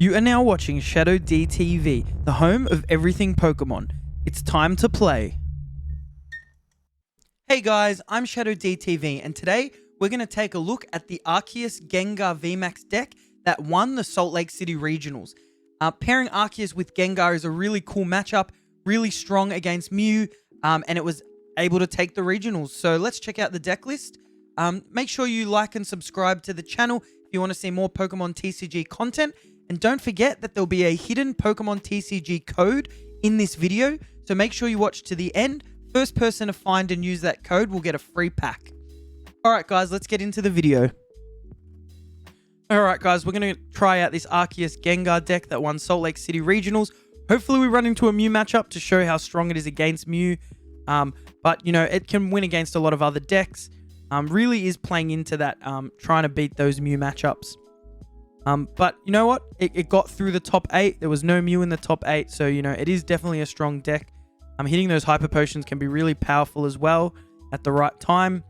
You are now watching ShadowDTV, the home of everything Pokemon. It's time to play. Hey guys, I'm ShadowDTV, and today we're going to take a look at the Arceus Gengar VMAX deck that won the Salt Lake City Regionals. Pairing Arceus with Gengar is a really cool matchup, really strong against Mew, and it was able to take the Regionals. So let's check out the deck list. Make sure you like and subscribe to the channel if you want to see more Pokemon TCG content. And don't forget that there'll be a hidden Pokemon TCG code in this video, so make sure you watch to the end. First person to find and use that code will get a free pack. Alright guys, let's get into the video. Alright guys, we're going to try out this Arceus Gengar deck that won Salt Lake City Regionals. Hopefully we run into a Mew matchup to show how strong it is against Mew. But, you know, it can win against a lot of other decks. Really is playing into that, trying to beat those Mew matchups. But you know what? It got through the top 8. There was no Mew in the top 8. So, you know, it is definitely a strong deck. Hitting those Hyper Potions can be really powerful as well at the right time.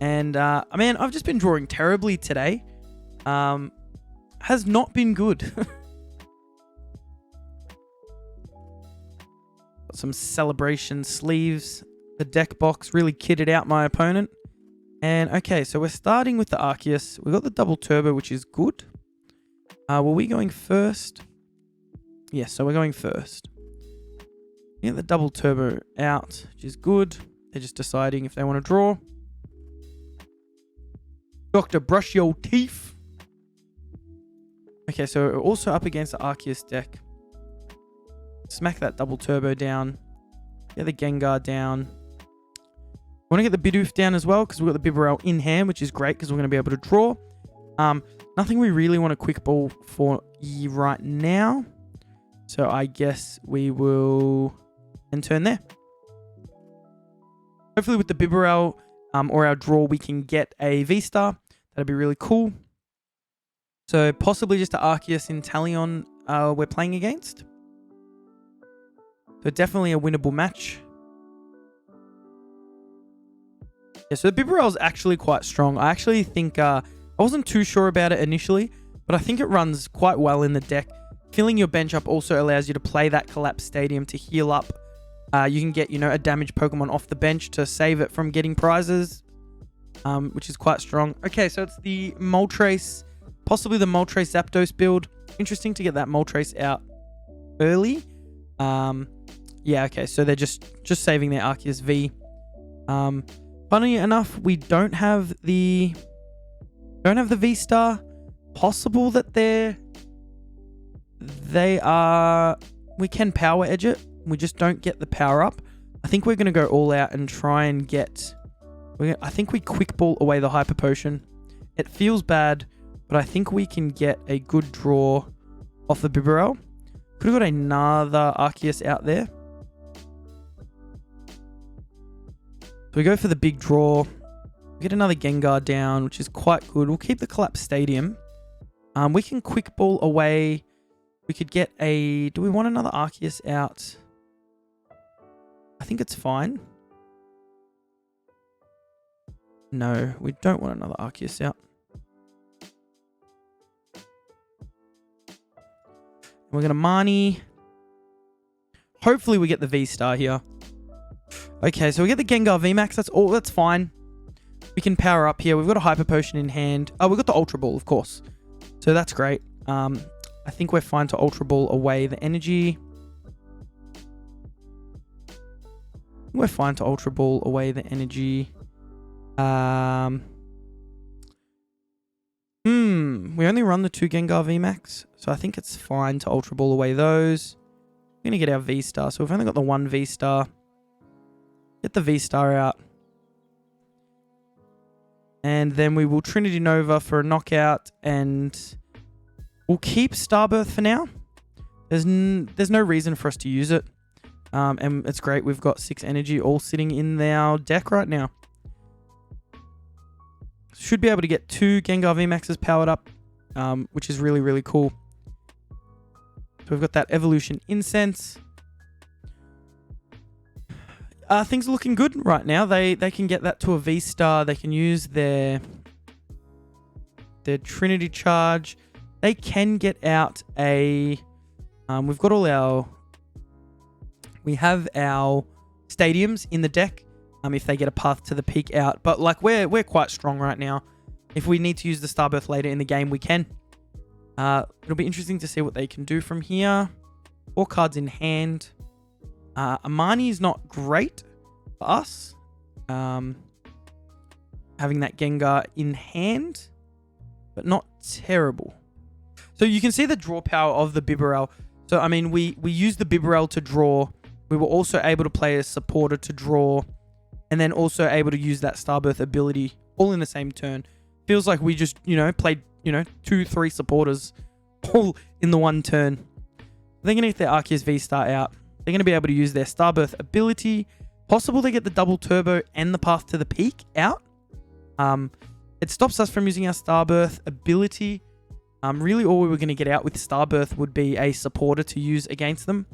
And, I mean, I've just been drawing terribly today. Has not been good. Got some Celebration sleeves. The deck box really kitted out my opponent. And, okay, so we're starting with the Arceus. We got the double turbo, which is good. Were we going first? Yes, so we're going first. Get the double turbo out, which is good. They're just deciding if they want to draw. Doctor, brush your teeth. Okay, so we're also up against the Arceus deck. Smack that double turbo down. Get the Gengar down. Want to get the Bidoof down as well, because we've got the Bibarel in hand, which is great because we're going to be able to draw. Nothing we really want to quick ball for right now. So I guess we will end turn there. Hopefully with the Bibarel or our draw, we can get a V-Star. That'd be really cool. So possibly just the Arceus and Talion we're playing against. So definitely a winnable match. Yeah, so the Bibarel is actually quite strong. I actually think... I wasn't too sure about it initially, but I think it runs quite well in the deck. Filling your bench up also allows you to play that Collapsed Stadium to heal up. You can get, you know, a damaged Pokemon off the bench to save it from getting prizes, which is quite strong. Okay, so it's the Moltres, possibly the Moltres Zapdos build. Interesting to get that Moltres out early. Yeah, okay, so they're just saving their Arceus V. Funny enough, we don't have the V-Star. Possible that we can power edge it. We just don't get the power up. I think we're going to go all out and try and get... I think we quick ball away the Hyper Potion. It feels bad, but I think we can get a good draw off the Bibarel. Could have got another Arceus out there. So we go for the big draw. Get another Gengar down, which is quite good. We'll keep the Collapsed Stadium. We can quick ball away. We could get a... Do we want another Arceus out? I think it's fine. No, we don't want another Arceus out. We're going to Marnie. Hopefully we get the V-Star here. Okay, so we get the Gengar VMAX. That's all. That's fine. We can power up here. We've got a Hyper Potion in hand. Oh, we've got the Ultra Ball, of course. So that's great. I think we're fine to Ultra Ball away the energy. We're fine to Ultra Ball away the energy. We only run the 2 Gengar VMAX. So I think it's fine to Ultra Ball away those. We're going to get our V-Star. So we've only got the 1 V-Star. Get the V-Star out. And then we will Trinity Nova for a knockout, and we'll keep Starbirth for now. There's no reason for us to use it. And it's great. We've got 6 energy all sitting in our deck right now. Should be able to get 2 Gengar VMAXs powered up, which is really, really cool. So we've got that Evolution Incense. Things are looking good right now. They can get that to a V-Star. They can use their Trinity Charge. they can get out a... we've got all our... We have our stadiums in the deck if they get a path to the peak out. But like we're quite strong right now. If we need to use the Starbirth later in the game, we can. It'll be interesting to see what they can do from here. 4 cards in hand. Marnie is not great for us. Having that Gengar in hand, but not terrible. So you can see the draw power of the Bibarel. So, I mean, we used the Bibarel to draw. We were also able to play a supporter to draw. And then also able to use that Starbirth ability all in the same turn. Feels like we just, played, 2-3 supporters all in the one turn. They're going to get their Arceus VSTAR out. They're going to be able to use their Starbirth ability. Possible they get the double turbo and the path to the peak out. It stops us from using our Starbirth ability. Really all we were going to get out with Starbirth would be a supporter to use against them.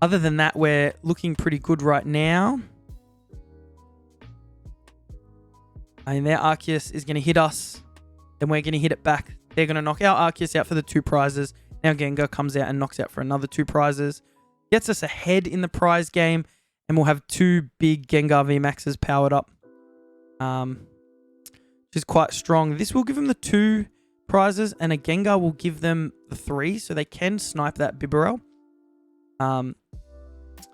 Other than that, we're looking pretty good right now. I mean, their Arceus is going to hit us. Then we're going to hit it back. They're going to knock our Arceus out for the 2 prizes. Now Gengar comes out and knocks out for another 2 prizes. Gets us ahead in the prize game. And we'll have 2 big Gengar VMAXs powered up. Which is quite strong. This will give them the 2 prizes. And a Gengar will give them the 3. So they can snipe that Bibarel.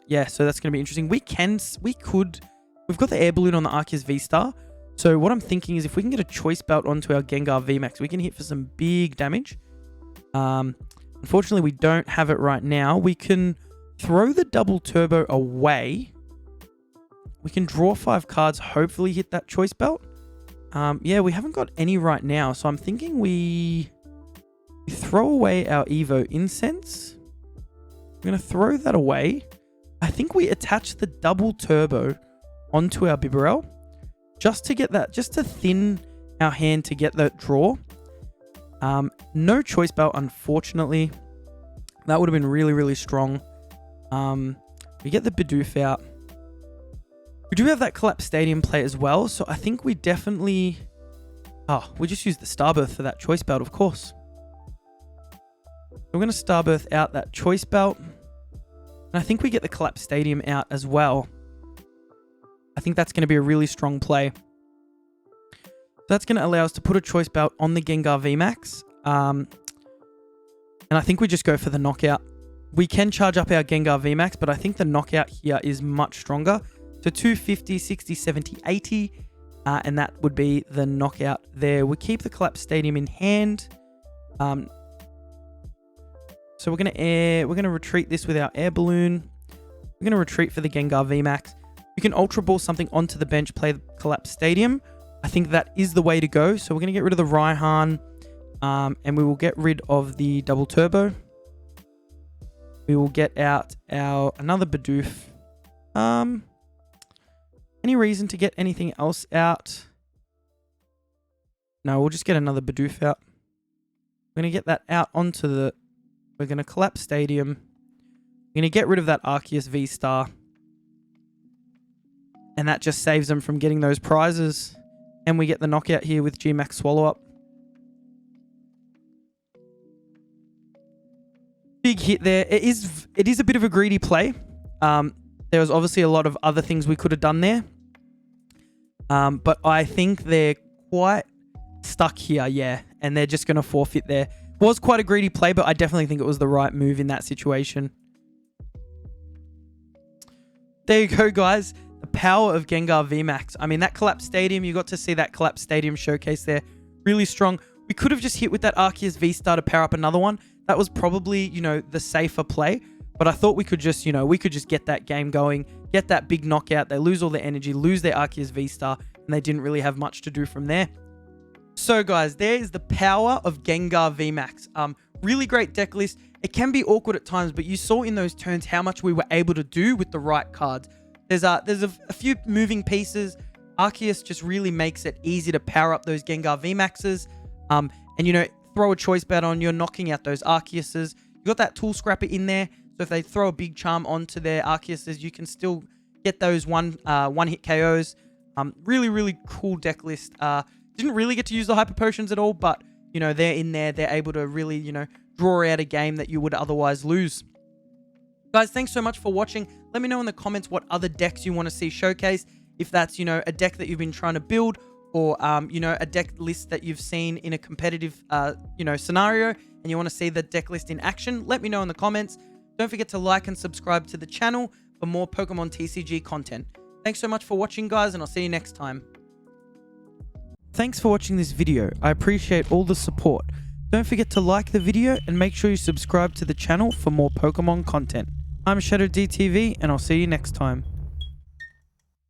Yeah, so that's going to be interesting. We've got the Air Balloon on the Arceus VSTAR. So what I'm thinking is if we can get a Choice Belt onto our Gengar VMAX, we can hit for some big damage. Unfortunately, we don't have it right now. We can throw the double turbo away. We can draw 5 cards, hopefully hit that Choice Belt. Yeah, we haven't got any right now. So I'm thinking we throw away our Evo Incense. I'm going to throw that away. I think we attach the double turbo onto our Bibarel just to get that, just to thin our hand to get that draw. No Choice Belt, unfortunately. That would have been really, really strong. We get the Bidoof out. We do have that Collapsed Stadium play as well, so I think we definitely... Oh, we just used the Starbirth for that Choice Belt, of course. We're going to Starbirth out that Choice Belt. And I think we get the Collapsed Stadium out as well. I think that's going to be a really strong play. That's going to allow us to put a Choice Belt on the Gengar VMAX. And I think we just go for the knockout. We can charge up our Gengar VMAX, but I think the knockout here is much stronger. So 250, 60, 70, 80. And that would be the knockout there. We keep the Collapsed Stadium in hand. So we're gonna retreat this with our Air Balloon. We're gonna retreat for the Gengar VMAX. You can Ultra Ball something onto the bench, play the Collapsed Stadium. I think that is the way to go. So we're gonna get rid of the Raihan, and we will get rid of the double turbo. We will get out our another Bidoof. Any reason to get anything else out? No, we'll just get another Bidoof out. We're gonna get that out onto the. We're going to Collapse Stadium. We're going to get rid of that Arceus VSTAR. And that just saves them from getting those prizes. And we get the knockout here with Gmax Swallow Up. Big hit there. It is a bit of a greedy play. There was obviously a lot of other things we could have done there. But I think they're quite stuck here, yeah. And they're just going to forfeit there. Was quite a greedy play, but I definitely think it was the right move in that situation. There you go, guys. The power of Gengar VMAX. I mean, that Collapsed Stadium, you got to see that Collapsed Stadium showcase there. Really strong. We could have just hit with that Arceus VSTAR to power up another one. That was probably, the safer play. But I thought we could just, get that game going, get that big knockout. They lose all their energy, lose their Arceus VSTAR, and they didn't really have much to do from there. So guys, there is the power of Gengar VMAX. Really great deck list. It can be awkward at times, but you saw in those turns how much we were able to do with the right cards. There's a few moving pieces. Arceus just really makes it easy to power up those Gengar VMAXs. And throw a Choice Belt on, you're knocking out those Arceuses. You got that Tool Scrapper in there, so if they throw a Big Charm onto their Arceuses, you can still get those one-hit KOs. Really, really cool deck list. Didn't really get to use the Hyper Potions at all, but, you know, they're in there. They're able to really, you know, draw out a game that you would otherwise lose. Guys, thanks so much for watching. Let me know in the comments what other decks you want to see showcased. If that's, you know, a deck that you've been trying to build, or, you know, a deck list that you've seen in a competitive, you know, scenario, and you want to see the deck list in action, let me know in the comments. Don't forget to like and subscribe to the channel for more Pokemon TCG content. Thanks so much for watching, guys, and I'll see you next time. Thanks for watching this video. I appreciate all the support. Don't forget to like the video and make sure you subscribe to the channel for more Pokemon content. I'm ShadowDTV, and I'll see you next time.